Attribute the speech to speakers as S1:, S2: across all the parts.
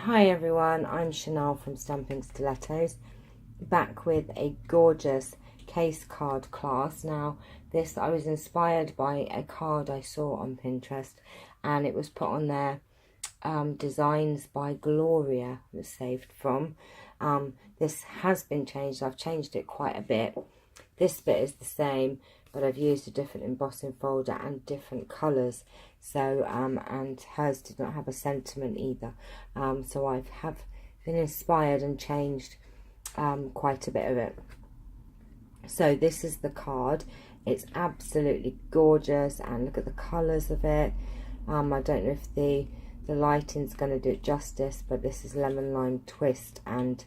S1: Hi everyone, I'm Chanel from Stampin' Stilettos, back with a gorgeous case card class. Now this, I was inspired by a card I saw on Pinterest, and it was put on there, Designs by Gloria was saved from. This has been changed. I've changed it quite a bit. This bit is the same, but I've used a different embossing folder and different colours. So, and hers did not have a sentiment either. So I have been inspired and changed quite a bit of it. So this is the card. It's absolutely gorgeous, and look at the colours of it. I don't know if the lighting's going to do it justice, but this is Lemon Lime Twist and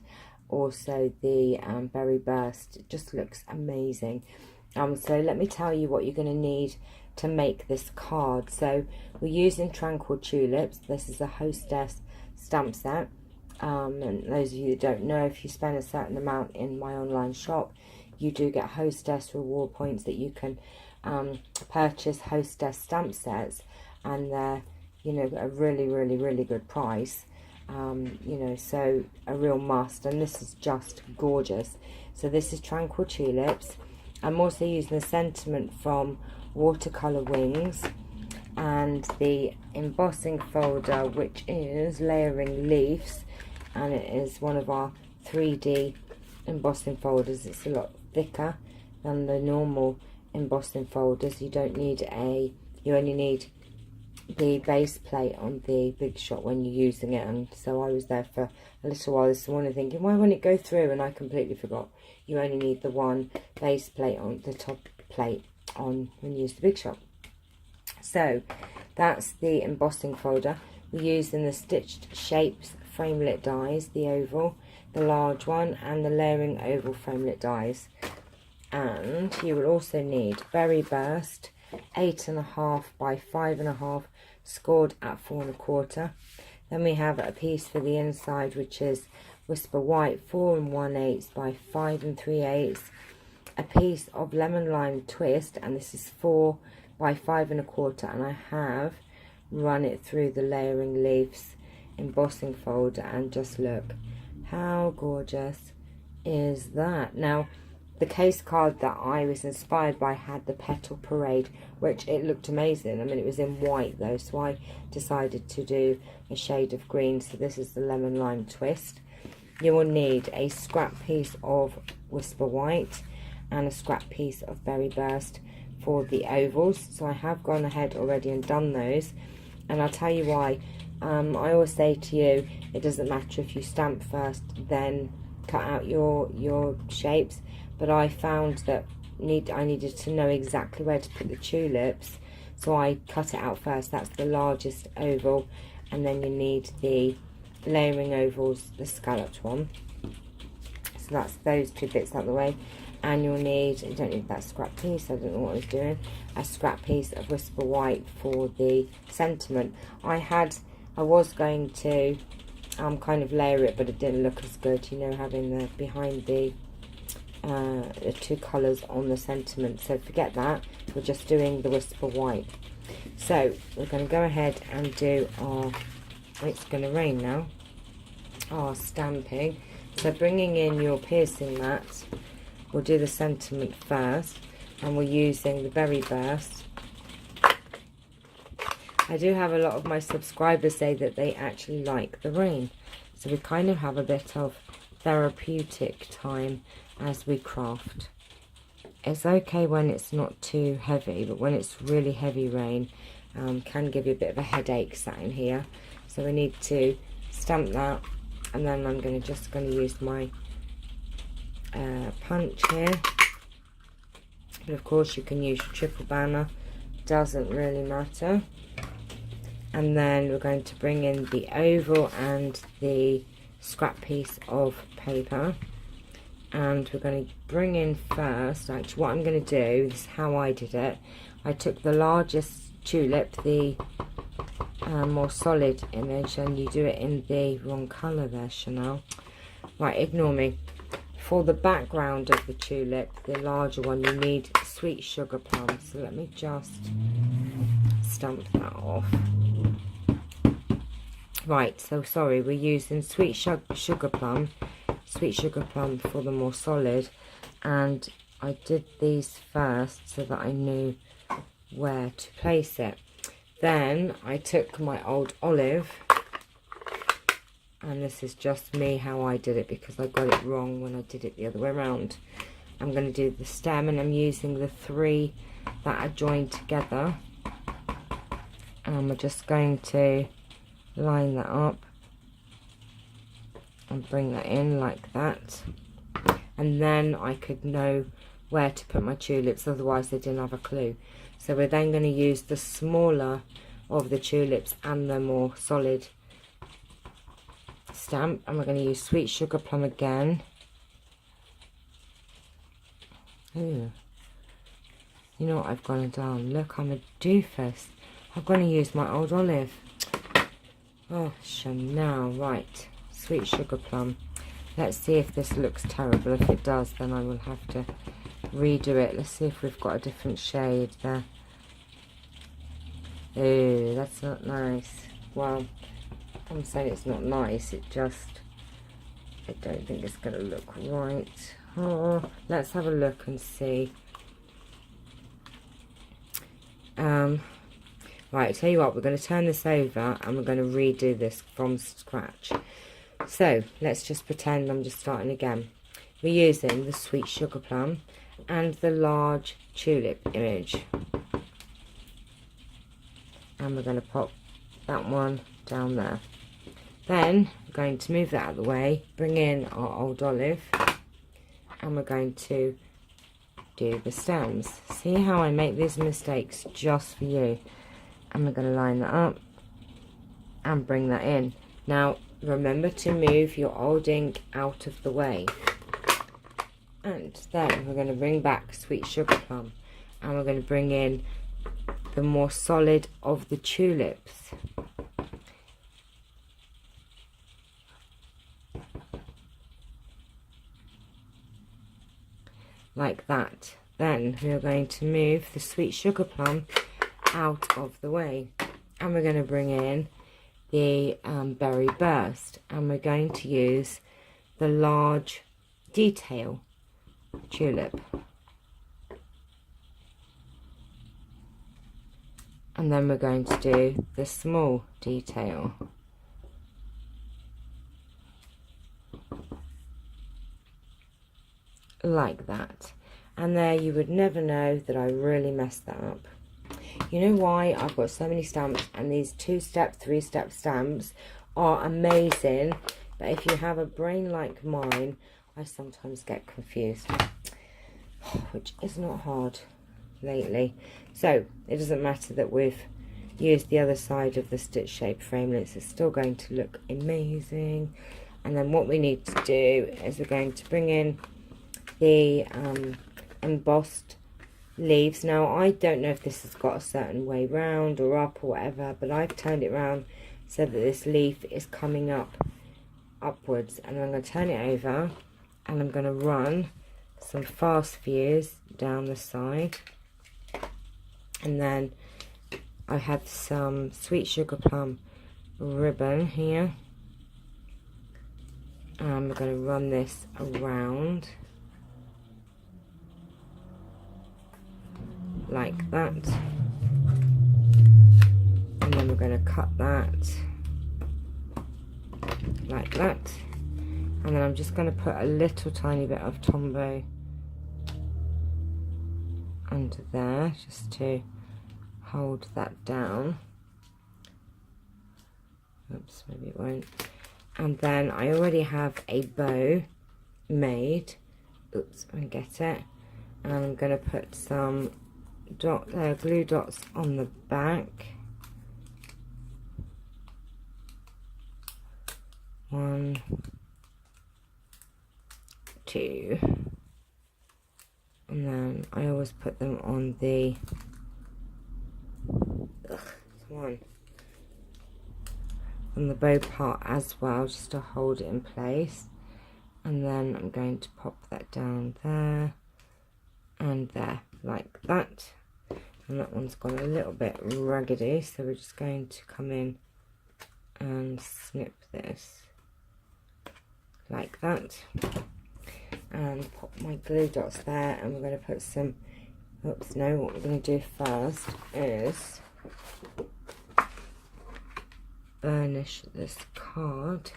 S1: also the Berry Burst. It just looks amazing. So let me tell you what you're going to need to make this card. So we're using Tranquil Tulips. This is a Hostess stamp set. And those of you that don't know, if you spend a certain amount in my online shop, you do get Hostess reward points that you can purchase Hostess stamp sets, and they're, you know, a really good price. You know, so a real must, and this is just gorgeous. So this is Tranquil Tulips. I'm also using the sentiment from Watercolor Wings, and the embossing folder, which is Layering Leaves, and it is one of our 3D embossing folders. It's a lot thicker than the normal embossing folders. You don't need you only need the base plate on the Big Shot when you're using it. And so I was there for a little while this morning thinking, why won't it go through? And I completely forgot. You only need the one base plate on the top plate on when you use the Big Shot. So that's the embossing folder. We're using the Stitched Shapes framelit dies, the oval, the large one, and the layering oval framelit dies. And you will also need Berry Burst 8.5 by 5.5, scored at 4 1/4. Then we have a piece for the inside, which is Whisper White 4 1/8 by 5 3/8. A piece of Lemon Lime Twist, and this is 4 by 5 1/4, and I have run it through the Layering Leaves embossing folder, and just look how gorgeous is that. Now the case card that I was inspired by had the Petal Parade, which it looked amazing. I mean, it was in white though, so I decided to do a shade of green. So this is the Lemon Lime Twist. You will need a scrap piece of Whisper White and a scrap piece of Berry Burst for the ovals. So I have gone ahead already and done those, and I'll tell you why. I always say to you, it doesn't matter if you stamp first then cut out your shapes, but I found that I needed to know exactly where to put the tulips, so I cut it out first. That's the largest oval, and then you need the layering ovals, the scalloped one. So that's those two bits out of the way. And you'll need, you don't need that scrap piece, I don't know what I was doing, a scrap piece of Whisper White for the sentiment. I was going to kind of layer it, but it didn't look as good, you know, having the behind the two colours on the sentiment. So forget that, we're just doing the Whisper White. So we're going to go ahead and do our, it's going to rain now, our stamping. So bringing in your piercing mat, we'll do the sentiment first, and we're using the Berry Burst. I do have a lot of my subscribers say that they actually like the rain, so we kind of have a bit of therapeutic time as we craft. It's okay when it's not too heavy, but when it's really heavy rain, can give you a bit of a headache sat in here. So we need to stamp that, and then I'm just going to use my punch here, but of course you can use your triple banner, doesn't really matter. And then we're going to bring in the oval and the scrap piece of paper, and we're going to bring in first, actually what I'm going to do, this is how I did it. I took the largest tulip, the more solid image, and you do it in the wrong colour there, Chanel. Right, ignore me. For the background of the tulip, the larger one, you need Sweet Sugar Plum. So let me just stamp that off. Right, so sorry, we're using sweet sugar plum for the more solid, and I did these first so that I knew where to place it. Then I took my old olive, and this is just me how I did it because I got it wrong when I did it the other way around. I'm going to do the stem, and I'm using the 3 that are joined together, and we're just going to line that up and bring that in like that, and then I could know where to put my tulips, otherwise they didn't have a clue. So we're then going to use the smaller of the tulips and the more solid stamp, and we're going to use sweet sugar plum again. Ooh. You know what I've gone and done? Look, I'm a doofus. I'm going to use my old olive. Oh, Chanel. Right. Sweet sugar plum. Let's see if this looks terrible. If it does, then I will have to redo it. Let's see if we've got a different shade there. Ooh, that's not nice. Well, I'm saying it's not nice. I don't think it's going to look right. Oh, let's have a look and see. Right, tell you what, we're going to turn this over and we're going to redo this from scratch. So, let's just pretend I'm just starting again. We're using the sweet sugar plum and the large tulip image. And we're going to pop that one down there. Then, we're going to move that out of the way, bring in our old olive, and we're going to do the stems. See how I make these mistakes just for you? And we're going to line that up and bring that in. Now remember to move your old ink out of the way, and then we're going to bring back sweet sugar plum, and we're going to bring in the more solid of the tulips. Like that. Then we are going to move the sweet sugar plum out of the way, and we're going to bring in the berry burst, and we're going to use the large detail tulip, and then we're going to do the small detail. Like that. And there, you would never know that I really messed that up. You know why? I've got so many stamps, and these 2-step, 3-step stamps are amazing, but if you have a brain like mine, I sometimes get confused, which is not hard lately. So it doesn't matter that we've used the other side of the stitch shape framelits, it's still going to look amazing. And then what we need to do is we're going to bring in the embossed leaves. Now I don't know if this has got a certain way round or up or whatever, but I've turned it round so that this leaf is coming upwards, and I'm going to turn it over and I'm going to run some fast views down the side, and then I have some sweet sugar plum ribbon here, and we're going to run this around like that, and then we're going to cut that like that, and then I'm just going to put a little tiny bit of Tombow under there just to hold that down. Oops, maybe it won't. And then I already have a bow made. Oops, I get it. And I'm going to put some glue dots on the back. 1, 2, and then I always put them on the on the bow part as well, just to hold it in place. And then I'm going to pop that down there and there, like that. And that one's gone a little bit raggedy, so we're just going to come in and snip this like that, and pop my glue dots there, and we're going to put some, oops, no, what we're going to do first is burnish this card.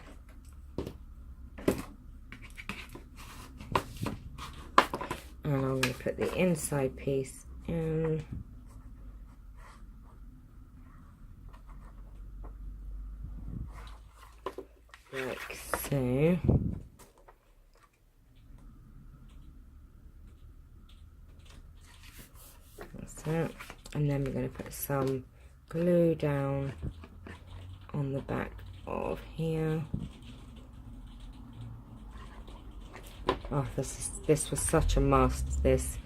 S1: And I'm going to put the inside piece in. Like so. That's it. And then we're going to put some glue down on the back of here. Oh, this was such a must, this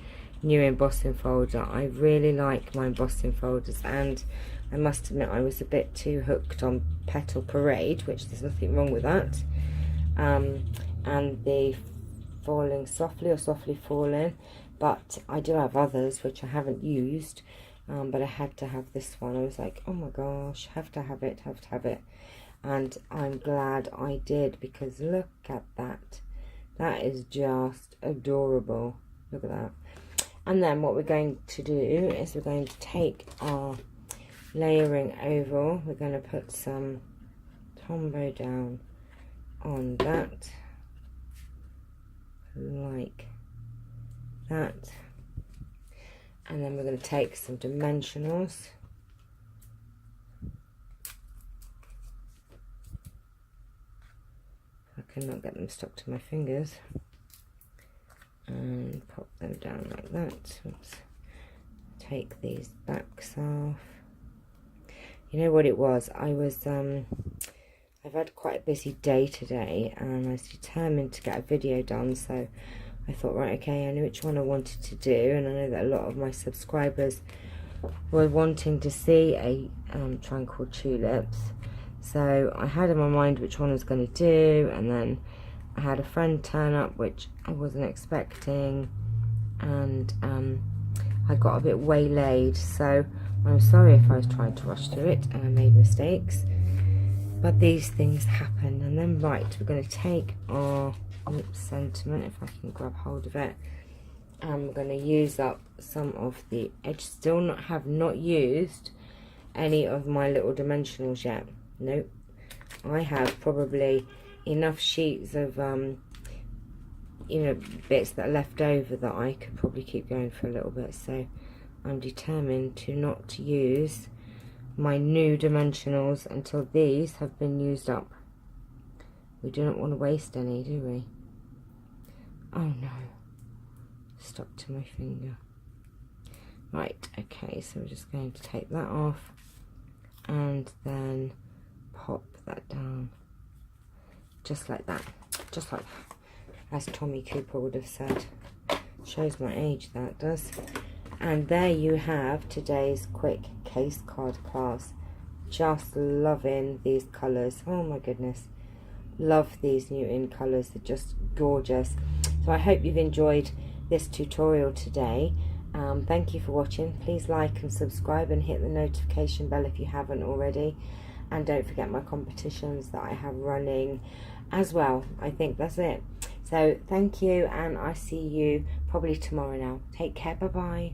S1: new embossing folder. I really like my embossing folders, and I must admit I was a bit too hooked on Petal Parade, which there's nothing wrong with that, and the Falling Softly or Softly Falling, but I do have others which I haven't used, but I had to have this one. I was like, oh my gosh, have to have it, and I'm glad I did, because look at that. That is just adorable. Look at that. And then what we're going to do is we're going to take our layering oval. We're going to put some Tombow down on that, like that. And then we're going to take some dimensionals. I cannot get them stuck to my fingers. And pop them down like that. Oops. Take these backs off. You know what it was? I've had quite a busy day today, and I was determined to get a video done, so I thought, right, okay, I knew which one I wanted to do, and I know that a lot of my subscribers were wanting to see a Tranquil Tulips. So I had in my mind which one I was going to do, and then I had a friend turn up which I wasn't expecting, and I got a bit waylaid, so I'm sorry if I was trying to rush through it and I made mistakes, but these things happen. And then right, we're going to take our sentiment, if I can grab hold of it, and we're going to use up some of the edge. Still have not used any of my little dimensionals yet. Nope. I have probably enough sheets of you know, bits that are left over that I could probably keep going for a little bit, so I'm determined to not use my new dimensionals until these have been used up. We do not want to waste any, do we? Oh no, stuck to my finger. Right, okay, so we're just going to take that off and then pop that down just like that, just like that, as Tommy Cooper would have said. Shows my age, that does. And there you have today's quick case card class. Just loving these colours. Oh my goodness, love these new in colours. They're just gorgeous. So I hope you've enjoyed this tutorial today. Thank you for watching. Please like and subscribe and hit the notification bell if you haven't already, and don't forget my competitions that I have running as well. I think that's it. So thank you, and I see you probably tomorrow now. Take care. Bye bye.